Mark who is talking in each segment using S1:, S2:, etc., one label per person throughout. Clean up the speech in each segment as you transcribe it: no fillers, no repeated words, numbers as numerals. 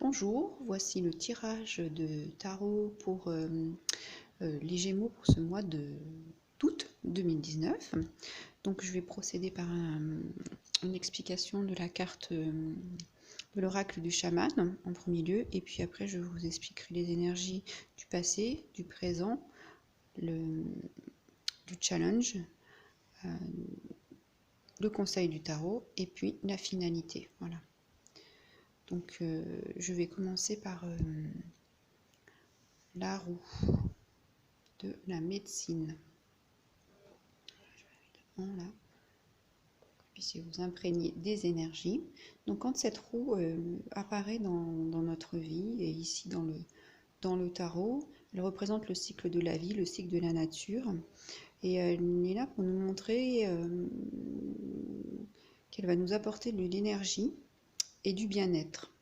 S1: Bonjour, voici le tirage de tarot pour les Gémeaux pour ce mois d'août 2019. Donc je vais procéder par une explication de la carte de l'oracle du chaman en premier lieu, et puis après je vous expliquerai les énergies du passé, du présent, du challenge, le conseil du tarot et puis la finalité. Voilà. Donc je vais commencer par la roue de la médecine. Je vais mettre là, pour que vous puissiez vous imprégner des énergies. Donc quand cette roue apparaît dans notre vie, et ici dans le tarot, elle représente le cycle de la vie, le cycle de la nature. Et elle est là pour nous montrer qu'elle va nous apporter de l'énergie et du bien-être.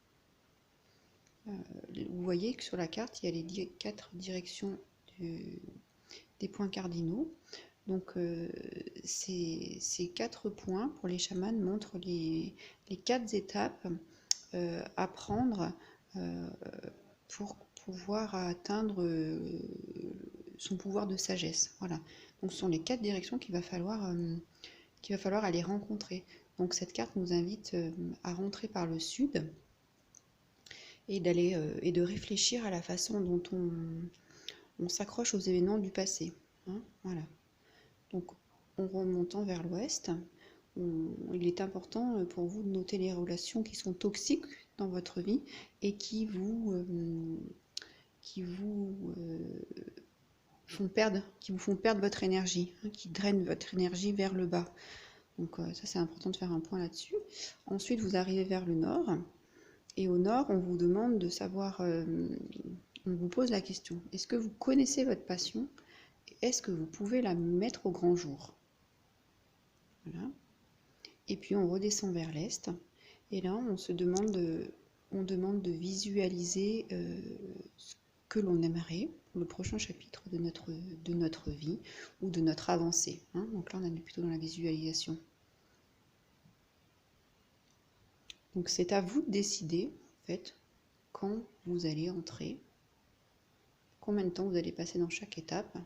S1: Vous voyez que sur la carte, il y a les 4 directions des points cardinaux. Donc ces 4 points pour les chamans montrent les 4 étapes à prendre pour pouvoir atteindre son pouvoir de sagesse. Voilà. Donc ce sont les 4 directions qu'il va falloir aller rencontrer. Donc cette carte nous invite à rentrer par le sud et de réfléchir à la façon dont on s'accroche aux événements du passé. Hein, voilà. Donc en remontant vers l'ouest, il est important pour vous de noter les relations qui sont toxiques dans votre vie et qui vous font perdre votre énergie, hein, qui drainent votre énergie vers le bas. Donc ça c'est important de faire un point là-dessus. Ensuite vous arrivez vers le nord. Et au nord, on vous demande de savoir, on vous pose la question, est-ce que vous connaissez votre passion? Est-ce que vous pouvez la mettre au grand jour? Voilà. Et puis on redescend vers l'est, et là on demande de visualiser ce que l'on aimerait pour le prochain chapitre de notre vie ou de notre avancée. Hein. Donc là on est plutôt dans la visualisation. Donc c'est à vous de décider, en fait, quand vous allez entrer, combien de temps vous allez passer dans chaque étape.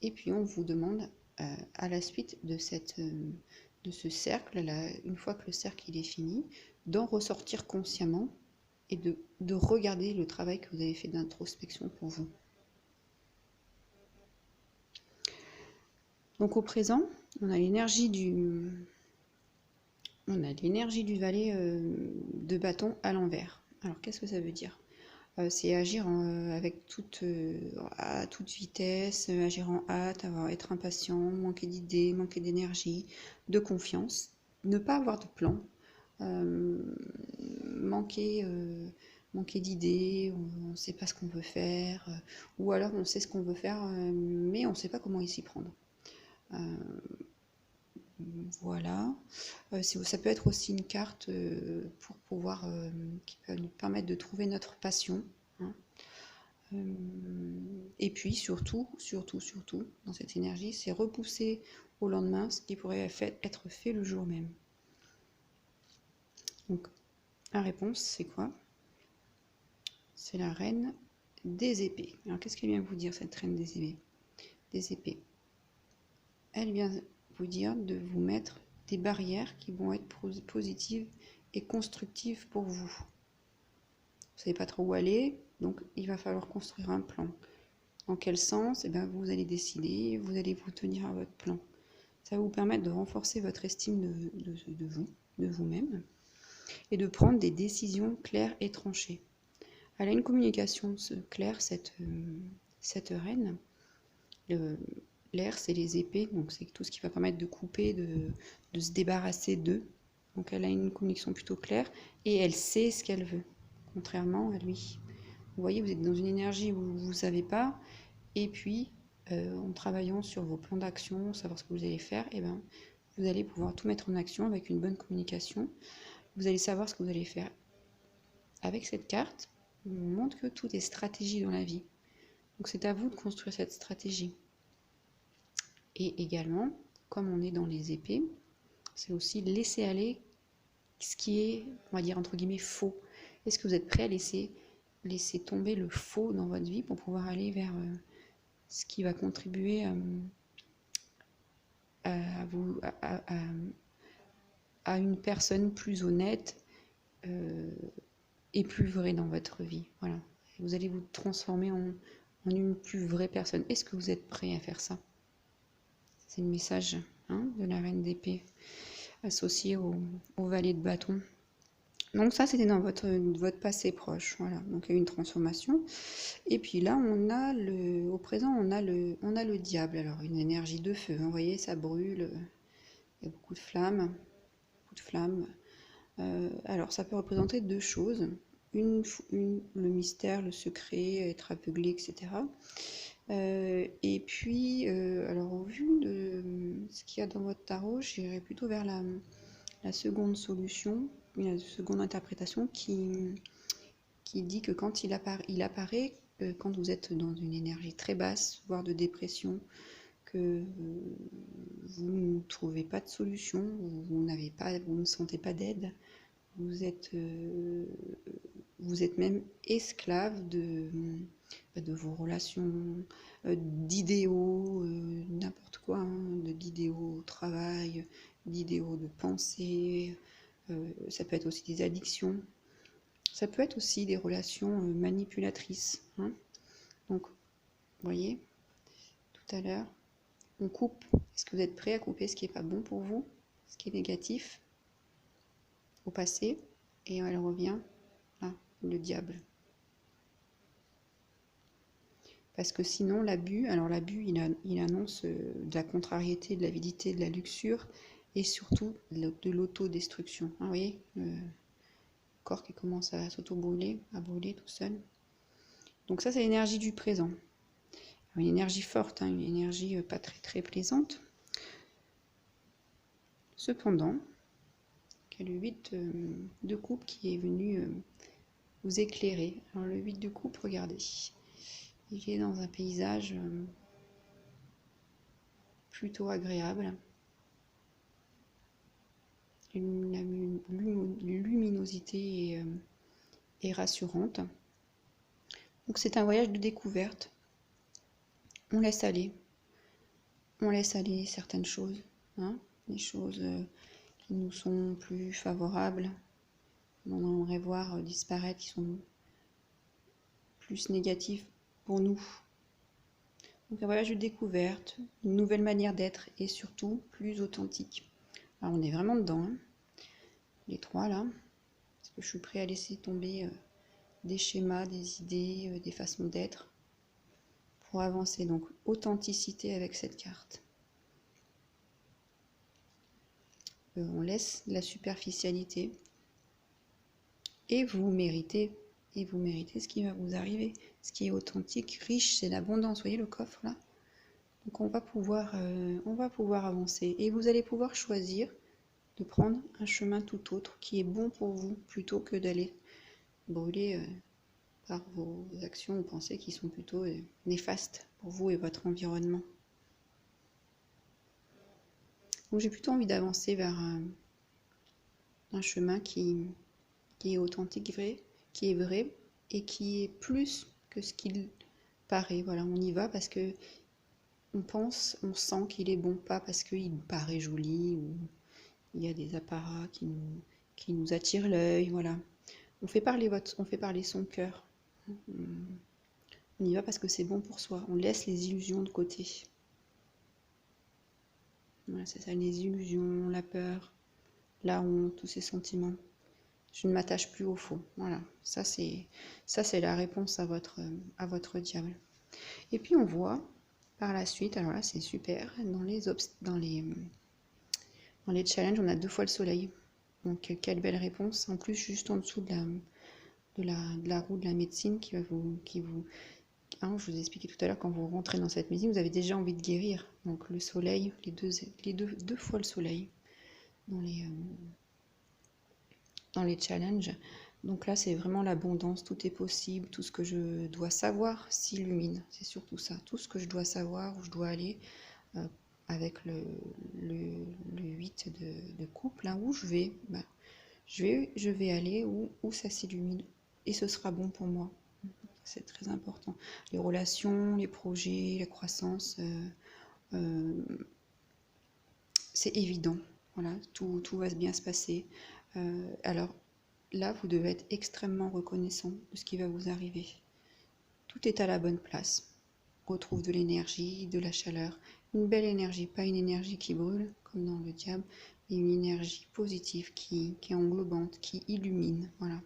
S1: Et puis on vous demande, à la suite de ce cercle-là, une fois que le cercle il est fini, d'en ressortir consciemment et de regarder le travail que vous avez fait d'introspection pour vous. Donc au présent, on a l'énergie du valet de bâton à l'envers. Alors qu'est-ce que ça veut dire? C'est agir à toute vitesse, agir en hâte, être impatient, manquer d'idées, manquer d'énergie, de confiance, ne pas avoir de plan, manquer d'idées, on ne sait pas ce qu'on veut faire, ou alors on sait ce qu'on veut faire, mais on ne sait pas comment s'y prendre. Voilà. Ça peut être aussi une carte pour pouvoir, qui peut nous permettre de trouver notre passion. Hein. Et puis surtout, dans cette énergie, c'est repousser au lendemain ce qui pourrait être fait le jour même. Donc, la réponse, c'est quoi? C'est la reine des épées. Alors, qu'est-ce qu'elle vient vous dire, cette reine des épées? Elle vient vous dire de vous mettre des barrières qui vont être positives et constructives pour vous. Vous ne savez pas trop où aller, donc il va falloir construire un plan. Dans quel sens? Vous allez décider, vous allez vous tenir à votre plan. Ça va vous permettre de renforcer votre estime de vous-même, et de prendre des décisions claires et tranchées. Elle a une communication claire, cette reine. L'air, c'est les épées, donc c'est tout ce qui va permettre de couper, de se débarrasser d'eux. Donc elle a une communication plutôt claire et elle sait ce qu'elle veut, contrairement à lui. Vous voyez, vous êtes dans une énergie où vous ne savez pas, et puis en travaillant sur vos plans d'action, savoir ce que vous allez faire, vous allez pouvoir tout mettre en action avec une bonne communication. Vous allez savoir ce que vous allez faire. Avec cette carte, on vous montre que tout est stratégie dans la vie. Donc c'est à vous de construire cette stratégie. Et également, comme on est dans les épées, c'est aussi laisser aller ce qui est, on va dire entre guillemets, faux. Est-ce que vous êtes prêt à laisser tomber le faux dans votre vie pour pouvoir aller vers ce qui va contribuer à une personne plus honnête et plus vraie dans votre vie. Voilà. Vous allez vous transformer en une plus vraie personne. Est-ce que vous êtes prêt à faire ça? C'est le message de la reine d'épée associé au valet de bâton. Donc ça, c'était dans votre passé proche. Voilà. Donc il y a eu une transformation. Et puis là, au présent, on a le diable. Alors une énergie de feu. Vous voyez, ça brûle. Il y a beaucoup de flammes. Alors ça peut représenter deux choses. Le mystère, le secret, être aveuglé, etc. Et puis, alors au vu de ce qu'il y a dans votre tarot, j'irais plutôt vers la seconde solution, la seconde interprétation qui dit que quand il apparaît quand vous êtes dans une énergie très basse, voire de dépression, que vous ne trouvez pas de solution, vous ne sentez pas d'aide, vous êtes même esclave de vos relations, d'idéaux, n'importe quoi, d'idéaux au travail, d'idéaux de pensée, ça peut être aussi des addictions, ça peut être aussi des relations manipulatrices. Donc, vous voyez, tout à l'heure, on coupe. Est-ce que vous êtes prêt à couper ce qui n'est pas bon pour vous, ce qui est négatif, au passé, et elle revient là, le diable. Parce que sinon, l'abus, il annonce de la contrariété, de l'avidité, de la luxure, et surtout de l'autodestruction. Vous voyez, le corps qui commence à s'auto-brûler, à brûler tout seul. Donc ça, c'est l'énergie du présent. Une énergie forte, une énergie pas très très plaisante. Cependant, il y a le 8 de coupe qui est venu vous éclairer. Alors le 8 de coupe, regardez, il est dans un paysage plutôt agréable. La luminosité est rassurante. Donc c'est un voyage de découverte. On laisse aller certaines choses, des choses qui nous sont plus favorables, on aimerait voir disparaître, qui sont plus négatifs pour nous. Donc un voyage de découverte, une nouvelle manière d'être et surtout plus authentique. Alors on est vraiment dedans, les trois là, parce que je suis prêt à laisser tomber des schémas, des idées, des façons d'être pour avancer. Donc authenticité avec cette carte. On laisse la superficialité et vous méritez ce qui va vous arriver, ce qui est authentique, riche, c'est l'abondance. Vous voyez le coffre là? Donc on va pouvoir avancer et vous allez pouvoir choisir de prendre un chemin tout autre qui est bon pour vous plutôt que d'aller brûler par vos actions ou pensées qui sont plutôt néfastes pour vous et votre environnement. Donc j'ai plutôt envie d'avancer vers un chemin qui est authentique, qui est vrai et qui est plus que ce qu'il paraît. Voilà, on y va parce que on sent qu'il est bon, pas parce qu'il paraît joli ou il y a des apparats qui nous attirent l'œil. Voilà, on fait parler son cœur. On y va parce que c'est bon pour soi. On laisse les illusions de côté. Voilà, c'est ça, les illusions, la peur, la honte, tous ces sentiments. Je ne m'attache plus au faux. Voilà, ça c'est la réponse à votre diable. Et puis on voit par la suite, alors là c'est super, dans les challenges, on a 2 fois le soleil. Donc quelle belle réponse. En plus, juste en dessous de la roue de la médecine qui vous je vous ai expliqué tout à l'heure, quand vous rentrez dans cette médecine, vous avez déjà envie de guérir. Donc le soleil, deux fois le soleil dans les challenges. Donc là, c'est vraiment l'abondance, tout est possible, tout ce que je dois savoir s'illumine. C'est surtout ça, tout ce que je dois savoir, où je dois aller, avec le 8 de coupe, là où je vais aller où ça s'illumine, et ce sera bon pour moi. C'est très important. Les relations, les projets, la croissance, c'est évident. Voilà, tout va bien se passer. Alors là, vous devez être extrêmement reconnaissant de ce qui va vous arriver. Tout est à la bonne place. On retrouve de l'énergie, de la chaleur, une belle énergie, pas une énergie qui brûle, comme dans le diable, mais une énergie positive qui est englobante, qui illumine. Voilà.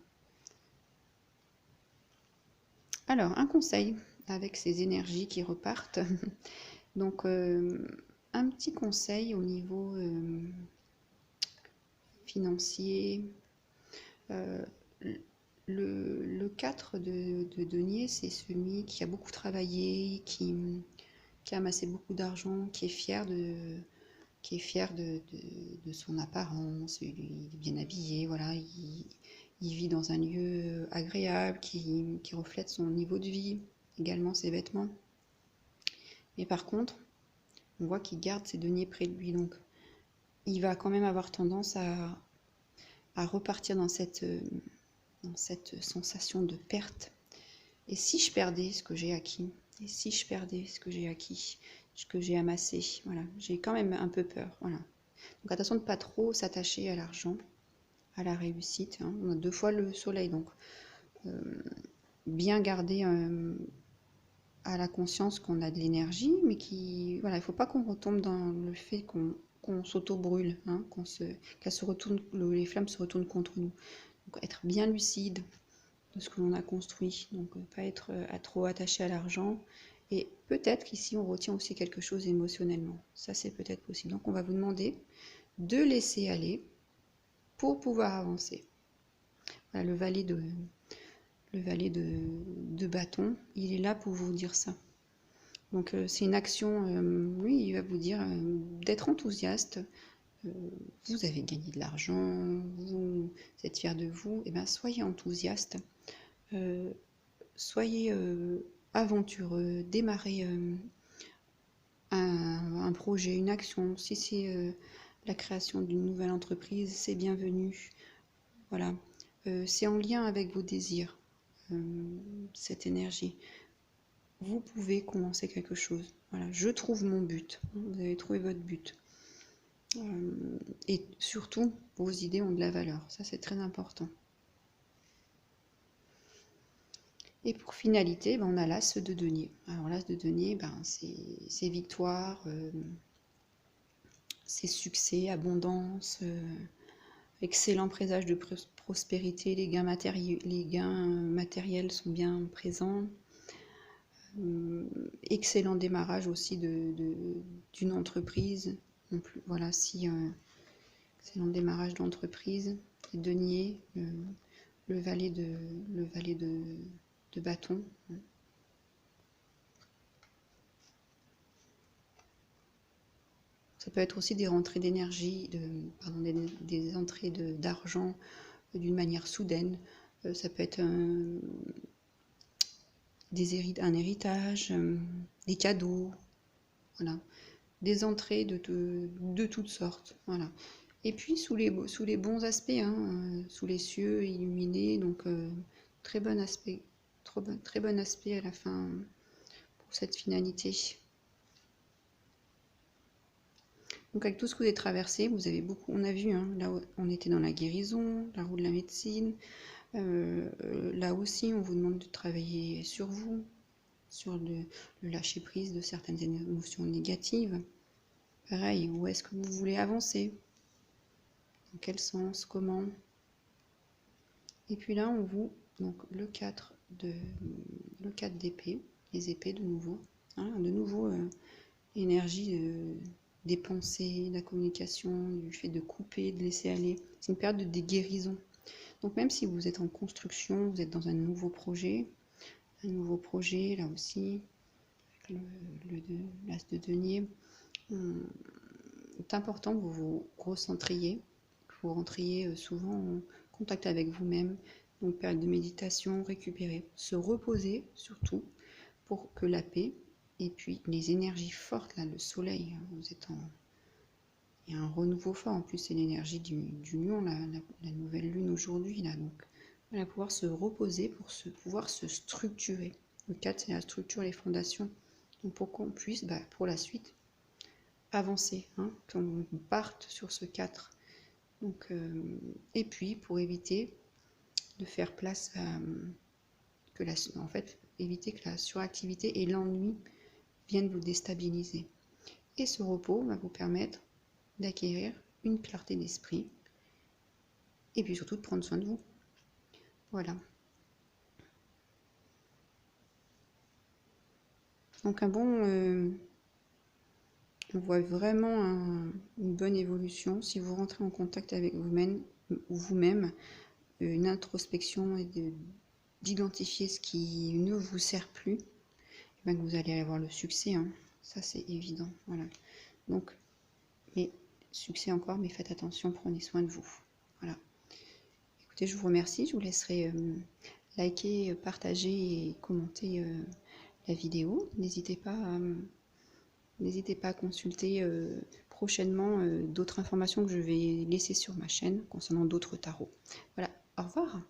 S1: Alors, un conseil avec ces énergies qui repartent. Donc, un petit conseil au niveau financier. Le 4 de denier, c'est celui qui a beaucoup travaillé, qui a amassé beaucoup d'argent, qui est fier de son apparence, il est bien habillé, voilà, il vit dans un lieu agréable qui reflète son niveau de vie, également ses vêtements. Mais par contre, on voit qu'il garde ses deniers près de lui, donc il va quand même avoir tendance à repartir dans cette sensation de perte. Et si je perdais ce que j'ai acquis? Et si je perdais ce que j'ai acquis, ce que j'ai amassé? Voilà, j'ai quand même un peu peur. Voilà. Donc attention de ne pas trop s'attacher à l'argent, à la réussite. Hein. On a 2 fois le soleil, donc bien garder à la conscience qu'on a de l'énergie, mais voilà, il ne faut pas qu'on retombe dans le fait qu'on s'auto-brûle, hein, les flammes se retournent contre nous. Donc être bien lucide de ce que l'on a construit, donc pas être trop attaché à l'argent. Et peut-être qu'ici on retient aussi quelque chose émotionnellement. Ça c'est peut-être possible. Donc on va vous demander de laisser aller pour pouvoir avancer. Voilà, le valet de bâton, il est là pour vous dire ça. Donc c'est une action, lui il va vous dire d'être enthousiaste. Vous avez gagné de l'argent, vous êtes fier de vous, et bien soyez enthousiaste, soyez aventureux, démarrez un projet, une action. Si c'est la création d'une nouvelle entreprise, c'est bienvenu. Voilà, c'est en lien avec vos désirs, cette énergie. Vous pouvez commencer quelque chose. Voilà, je trouve mon but. Vous avez trouvé votre but. Et surtout, vos idées ont de la valeur. Ça, c'est très important. Et pour finalité, on a l'as de denier. Alors l'as de denier, c'est victoire, c'est succès, abondance, excellent présage de prospérité, les gains matériels sont bien présents. Excellent démarrage aussi d'une entreprise. Voilà, si excellent démarrage d'entreprise, les deniers, le valet de bâton. Ça peut être aussi des rentrées d'énergie, des entrées d'argent d'une manière soudaine. Ça peut être un héritage, des cadeaux, voilà, des entrées de toutes sortes, voilà. Et puis sous les bons aspects, hein, sous les cieux illuminés, donc très bon aspect, très bon aspect à la fin pour cette finalité. Donc avec tout ce que vous avez traversé, vous avez beaucoup, on a vu, hein, là on était dans la guérison, la roue de la médecine. Là aussi, on vous demande de travailler sur vous, sur le lâcher prise de certaines émotions négatives. Pareil, où est-ce que vous voulez avancer? Dans quel sens? Comment? Et puis là, on vous, donc le 4 d'épée, les épées de nouveau, hein, énergie des pensées, de la communication, du fait de couper, de laisser aller. C'est une période de guérison. Donc même si vous êtes en construction, vous êtes dans un nouveau projet, là aussi, avec l'as de denier, c'est important que vous vous recentriez, que vous rentriez souvent en contact avec vous-même, donc période de méditation, récupérer, se reposer surtout, pour que la paix, et puis les énergies fortes, là, le soleil, il y a un renouveau fort, en plus c'est l'énergie du lion, la nouvelle lune aujourd'hui, là, donc Voilà, pouvoir se reposer, pour pouvoir se structurer. Le 4, c'est la structure, les fondations. Donc pour qu'on puisse, pour la suite, avancer, hein, qu'on parte sur ce 4. Donc, et puis, pour éviter de faire place à en fait, éviter que la suractivité et l'ennui viennent vous déstabiliser. Et ce repos va vous permettre d'acquérir une clarté d'esprit et puis surtout de prendre soin de vous. Voilà. Donc on voit vraiment une bonne évolution si vous rentrez en contact avec vous-même, une introspection et d'identifier ce qui ne vous sert plus, et bien que vous allez avoir le succès, hein. Ça c'est évident. Voilà. Donc, mais succès encore, mais faites attention, prenez soin de vous. Voilà. Écoutez, je vous remercie, je vous laisserai liker, partager et commenter la vidéo. N'hésitez pas à consulter prochainement d'autres informations que je vais laisser sur ma chaîne concernant d'autres tarots. Voilà, au revoir.